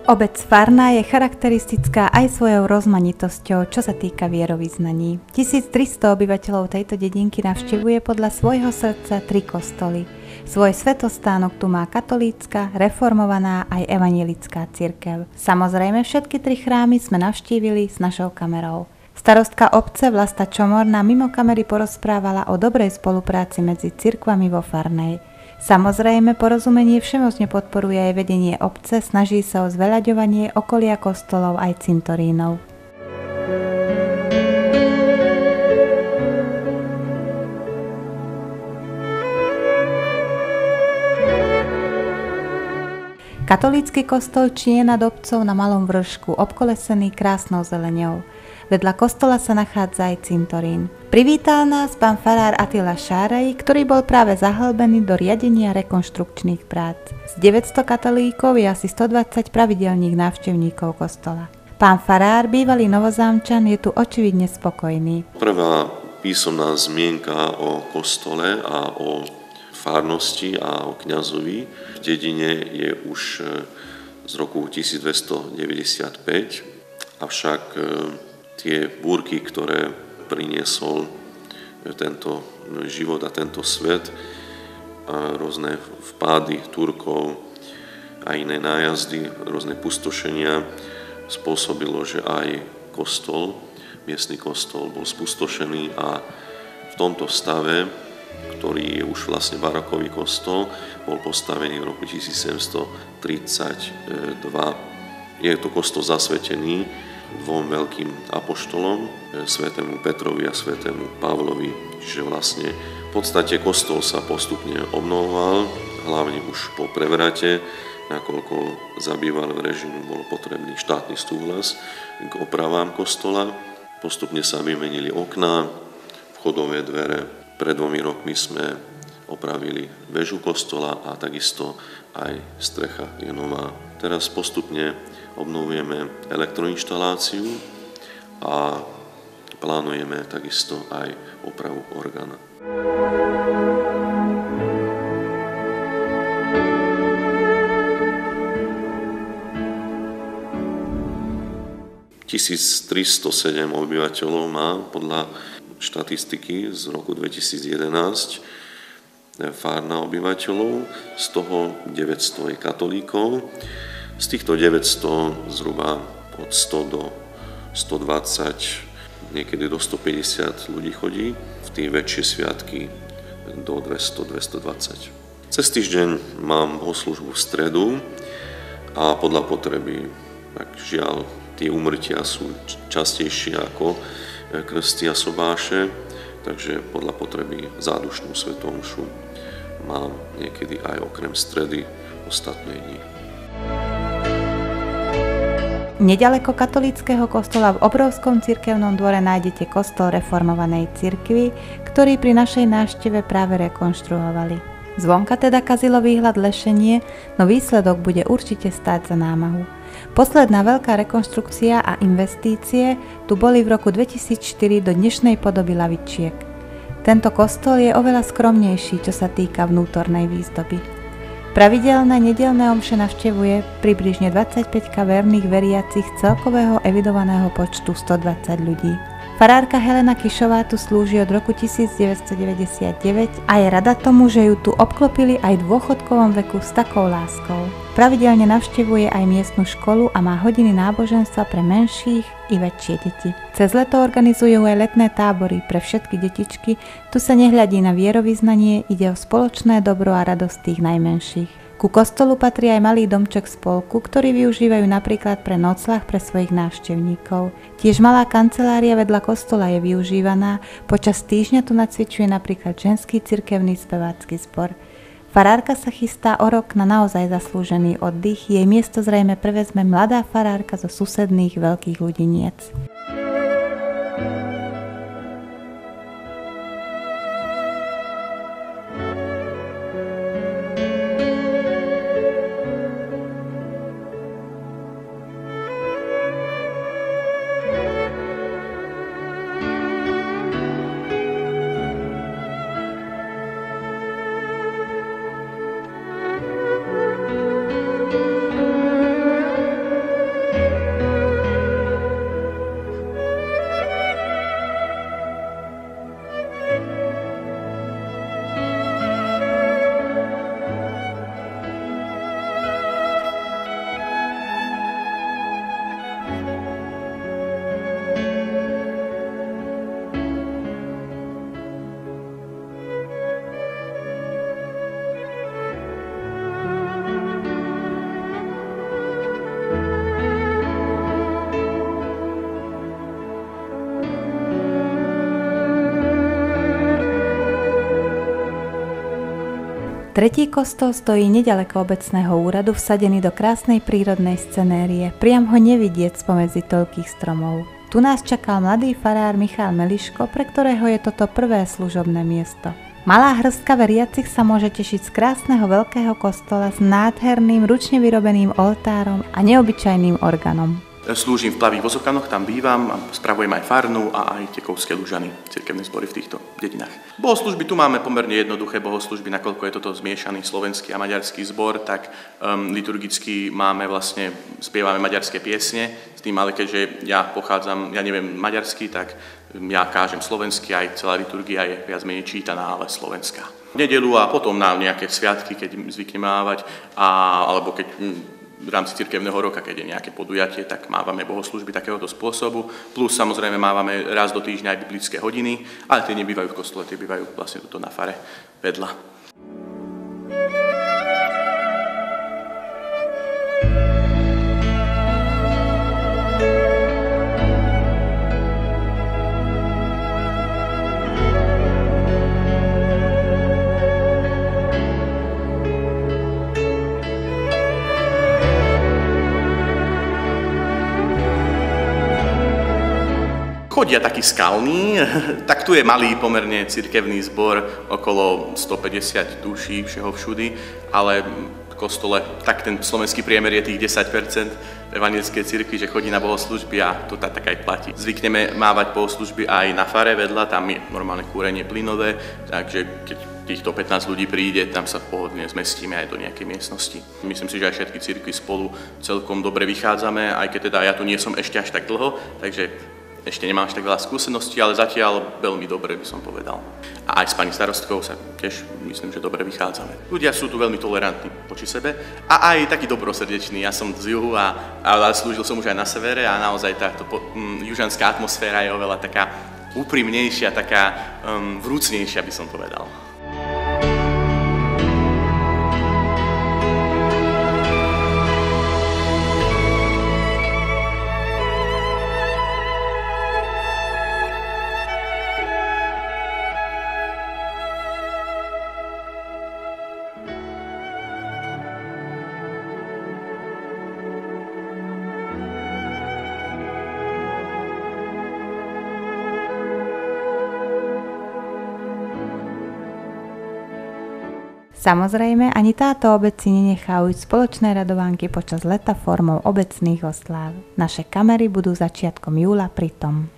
Obec Farná je charakteristická aj svojou rozmanitosťou, čo sa týka vierovyznaní. 1300 obyvateľov tejto dedinky navštevuje podľa svojho srdca 3 kostoly. Svoj svätostánok tu má katolícka, reformovaná aj evanjelická cirkev. Samozrejme všetky 3 chrámy sme navštívili s našou kamerou. Starostka obce Vlasta Čomor nám mimo kamery porozprávala o dobrej spolupráci medzi cirkvami vo Farnej. Samozrejme, porozumenie všemožne podporuje aj vedenie obce, snaží sa o zveľaďovanie okolia kostolov aj cintorínov. Katolícky kostol čnie nad obcov na malom vršku, obkolesený krásnou zeleňou. Vedľa kostola sa nachádza aj cintorín. Privítal nás pán farár Attila Šárej, ktorý bol práve zahlbený do riadenia rekonštrukčných prác. Z 900 katolíkov je asi 120 pravidelných návštevníkov kostola. Pán farár, bývalý Novozámčan, je tu očividne spokojný. Prvá písomná zmienka o kostole a o farnosti a o kňazovi v dedine je už z roku 1295, avšak tie búrky, ktoré priniesol tento život a tento svet, a rôzne vpády Turkov a iné nájazdy, rôzne pustošenia, spôsobilo, že aj kostol, miestny kostol bol spustošený a v tomto stave, ktorý je už vlastne barokový kostol, bol postavený v roku 1732. Je to kostol zasvetený dvom veľkým apoštolom, svätému Petrovi a svätému Pavlovi. Čiže vlastne v podstate kostol sa postupne obnovoval, hlavne už po prevrate, nakoľko za bývalého režimu bol potrebný štátny súhlas k opravám kostola. Postupne sa vymenili okná, vchodové dvere. Pred 2 rokmi sme opravili väžu kostola a takisto aj strecha je nová. Teraz postupne obnovujeme elektroinštaláciu a plánujeme takisto aj opravu orgána. (1307) obyvateľov má podľa štatistiky z roku 2011 Farná obyvateľov, z toho 900 je katolíkov. Z týchto 900 zhruba od 100 do 120, niekedy do 150 ľudí chodí. V tie väčšie sviatky do 200-220. Cez týždeň mám bohoslužbu v stredu a podľa potreby, tak žiaľ, tie úmrtia sú častejšie ako krsty a sobáše, takže podľa potreby zádušnú svätú omšu mám niekedy aj okrem stredy ostatné dni. Nedaleko katolíckeho kostola v obrovskom cirkevnom dvore nájdete kostol reformovanej cirkvi, ktorý pri našej návšteve práve rekonštruovali. Zvonka teda kazilo výhľad lešenie, no výsledok bude určite stáť za námahu. Posledná veľká rekonštrukcia a investície tu boli v roku 2004 do dnešnej podoby lavičiek. Tento kostol je oveľa skromnejší, čo sa týka vnútornej výzdoby. Pravidelné nedeľné omše navštevuje približne 25 verných veriacich celkového evidovaného počtu 120 ľudí. Farárka Helena Kišová tu slúži od roku 1999 a je rada tomu, že ju tu obklopili aj v dôchodkovom veku s takou láskou. Pravidelne navštevuje aj miestnu školu a má hodiny náboženstva pre menších i väčšie deti. Cez leto organizujú aj letné tábory pre všetky detičky, tu sa nehľadí na vierovyznanie, ide o spoločné dobro a radosť tých najmenších. Ku kostolu patrí aj malý domček spolku, ktorý využívajú napríklad pre nocľah pre svojich návštevníkov. Tiež malá kancelária vedľa kostola je využívaná, počas týždňa tu nacvičuje napríklad ženský cirkevný spevácky zbor. Farárka sa chystá o rok na naozaj zaslúžený oddych, jej miesto zrejme prevezme mladá farárka zo susedných Veľkých Ľudiniec. Tretí kostol stojí neďaleko obecného úradu, vsadený do krásnej prírodnej scenérie, priam ho nevidieť spomedzi toľkých stromov. Tu nás čakal mladý farár Michal Meliško, pre ktorého je toto prvé služobné miesto. Malá hrstka veriacich sa môže tešiť z krásneho veľkého kostola s nádherným, ručne vyrobeným oltárom a neobyčajným organom. Slúžim v Plavých Vozokanoch, tam bývam a spravujem aj farnú a aj Tekovské Lužany, cirkevné zbory v týchto dedinách. Bohoslúžby tu máme pomerne jednoduché bohoslúžby, nakoľko je toto zmiešaný slovenský a maďarský zbor, tak liturgicky spievame maďarské piesne, s tým ale keďže ja neviem maďarsky, tak ja kážem slovensky, aj celá liturgia je viac menej čítaná, ale slovenská. V nedeľu a potom na nejaké sviatky, keď zvykneme mávať, alebo keď v rámci cirkevného roka, keď je nejaké podujatie, tak mávame bohoslúžby takéhoto spôsobu. Plus samozrejme mávame raz do týždňa aj biblické hodiny, ale tie nebývajú v kostole, tie bývajú vlastne tuto na fare vedľa. Chodia taký skalný, tak tu je malý pomerne cirkevný zbor, okolo 150 duší všeho všudy, ale v kostole tak ten slovenský priemer je tých 10% evangelickej cirkvi, že chodí na bohoslúžby a to tak aj platí. Zvykneme mávať bohoslúžby aj na fare vedľa, tam je normálne kúrenie plynové, takže keď týchto 15 ľudí príde, tam sa pohodlne zmestíme aj do nejakej miestnosti. Myslím si, že aj všetky cirkvi spolu celkom dobre vychádzame, aj keď teda ja tu nie som ešte až tak dlho, takže ešte nemám až tak veľa skúseností, ale zatiaľ veľmi dobre by som povedal. A aj s pani starostkou sa tiež myslím, že dobre vychádzame. Ľudia sú tu veľmi tolerantní voči sebe a aj taký dobrosrdečný. Ja som z juhu a slúžil som už aj na severe a naozaj táto južanská atmosféra je oveľa taká úprimnejšia, taká vrúcnejšia by som povedal. Samozrejme, ani táto obec si nenechá ujsť spoločné radovánky počas leta formou obecných osláv. Naše kamery budú začiatkom júla pri tom.